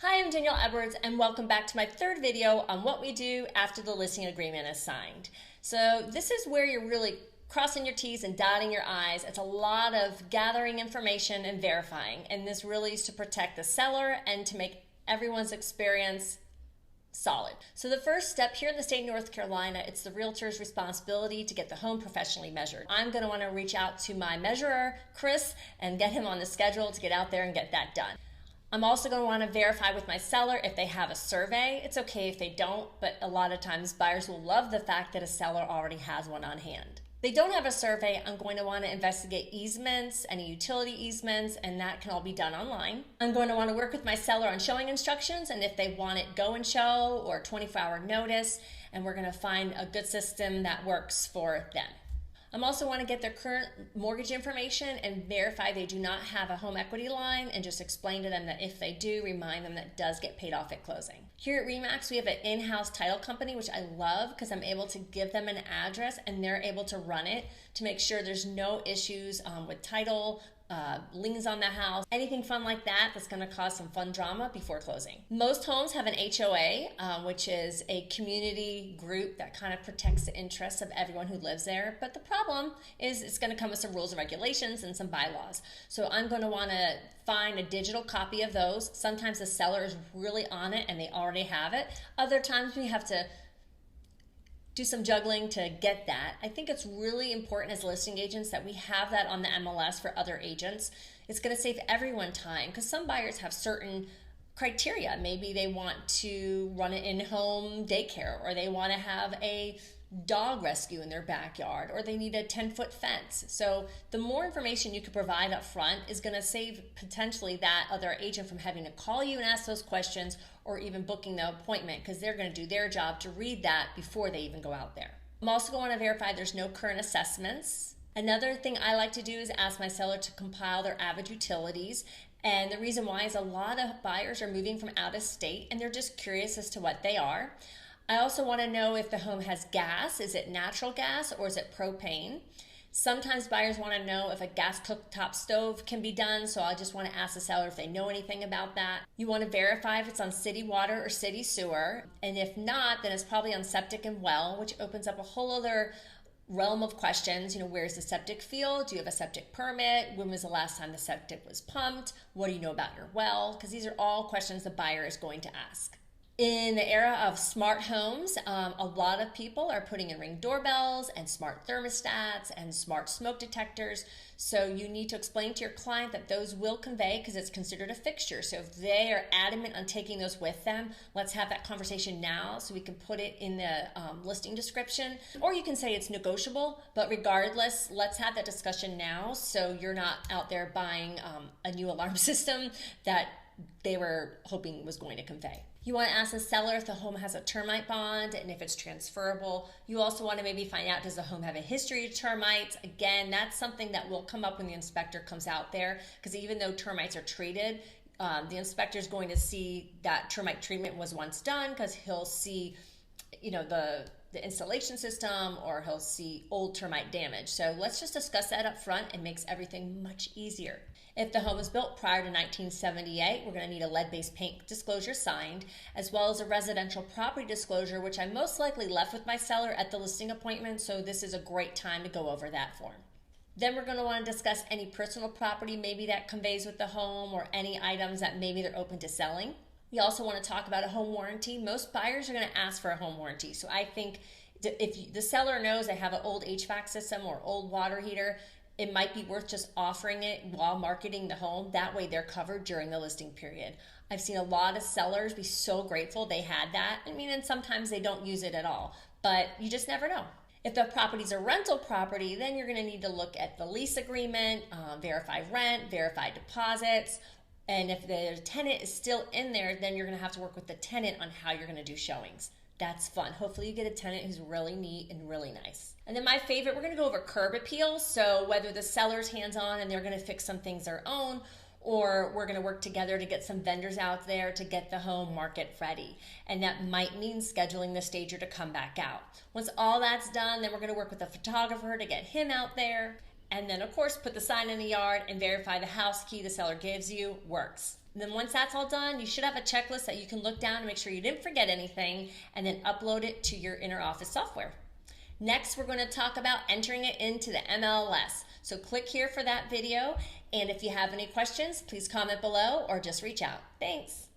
Hi, I'm Danielle Edwards and welcome back to my third video on what we do after the listing agreement is signed. So this is where you're really crossing your T's and dotting your I's. It's a lot of gathering information and verifying, and this really is to protect the seller and to make everyone's experience solid. So the first step here in the state of North Carolina, it's the realtor's responsibility to get the home professionally measured. I'm going to want to reach out to my measurer, Chris, and get him on the schedule to get out there and get that done. I'm also going to want to verify with my seller if they have a survey. It's okay if they don't, but a lot of times buyers will love the fact that a seller already has one on hand. If they don't have a survey, I'm going to want to investigate easements, any utility easements, and that can all be done online. I'm going to want to work with my seller on showing instructions, and if they want it go and show or 24-hour notice, and we're going to find a good system that works for them. I'm also want to get their current mortgage information and verify they do not have a home equity line, and just explain to them that if they do, remind them that it does get paid off at closing. Here at REMAX, we have an in-house title company, which I love because I'm able to give them an address and they're able to run it to make sure there's no issues with title, liens on the house, anything fun like that that's going to cause some fun drama before closing. Most homes have an HOA, which is a community group that kind of protects the interests of everyone who lives there. But the problem is it's going to come with some rules and regulations and some bylaws. So I'm going to want to find a digital copy of those. Sometimes the seller is really on it and they already have it. Other times we have to do some juggling to get that. I think it's really important as listing agents that we have that on the MLS for other agents. It's going to save everyone time because some buyers have certain criteria. Maybe they want to run an in-home daycare, or they want to have a dog rescue in their backyard, or they need a 10-foot fence. So the more information you can provide up front is going to save potentially that other agent from having to call you and ask those questions, or even booking the appointment, because they're going to do their job to read that before they even go out there. I'm also going to verify there's no current assessments. Another thing I like to do is ask my seller to compile their average utilities. And the reason why is a lot of buyers are moving from out of state and they're just curious as to what they are. I also want to know if the home has gas. Is it natural gas or is it propane? Sometimes buyers want to know if a gas cooktop stove can be done, so I just want to ask the seller if they know anything about that. You want to verify if it's on city water or city sewer, and if not, then it's probably on septic and well, which opens up a whole other realm of questions. Where's the septic field? Do you have a septic permit? When was the last time the septic was pumped? What do you know about your well? Because these are all questions the buyer is going to ask. In the era of smart homes, a lot of people are putting in Ring doorbells and smart thermostats and smart smoke detectors. So you need to explain to your client that those will convey, because it's considered a fixture. So if they are adamant on taking those with them, let's have that conversation now so we can put it in the listing description. Or you can say it's negotiable, but regardless, let's have that discussion now so you're not out there buying a new alarm system that they were hoping was going to convey. You want to ask the seller if the home has a termite bond and if it's transferable. You also want to maybe find out, does the home have a history of termites? Again, that's something that will come up when the inspector comes out there, because even though termites are treated, the inspector is going to see that termite treatment was once done, because he'll see the installation system, or he'll see old termite damage. So let's just discuss that up front. It makes everything much easier. If the home was built prior to 1978, we're going to need a lead-based paint disclosure signed, as well as a residential property disclosure, which I most likely left with my seller at the listing appointment, so this is a great time to go over that form. Then we're going to want to discuss any personal property maybe that conveys with the home, or any items that maybe they're open to selling. We also want to talk about a home warranty. Most buyers are going to ask for a home warranty. So I think if the seller knows they have an old HVAC system or old water heater, it might be worth just offering it while marketing the home. That way they're covered during the listing period. I've seen a lot of sellers be so grateful they had that. And sometimes they don't use it at all, but you just never know. If the property's a rental property, then you're going to need to look at the lease agreement, verify rent, verify deposits. And if the tenant is still in there, then you're going to have to work with the tenant on how you're going to do showings. That's fun. Hopefully you get a tenant who's really neat and really nice. And then my favorite, we're going to go over curb appeals. So whether the seller's hands-on and they're going to fix some things their own, or we're going to work together to get some vendors out there to get the home market ready. And that might mean scheduling the stager to come back out. Once all that's done, then we're going to work with a photographer to get him out there. And then, of course, put the sign in the yard and verify the house key the seller gives you works. And then once that's all done, you should have a checklist that you can look down and make sure you didn't forget anything, and then upload it to your inner office software. Next, we're going to talk about entering it into the MLS. So click here for that video, and if you have any questions, please comment below or just reach out. Thanks.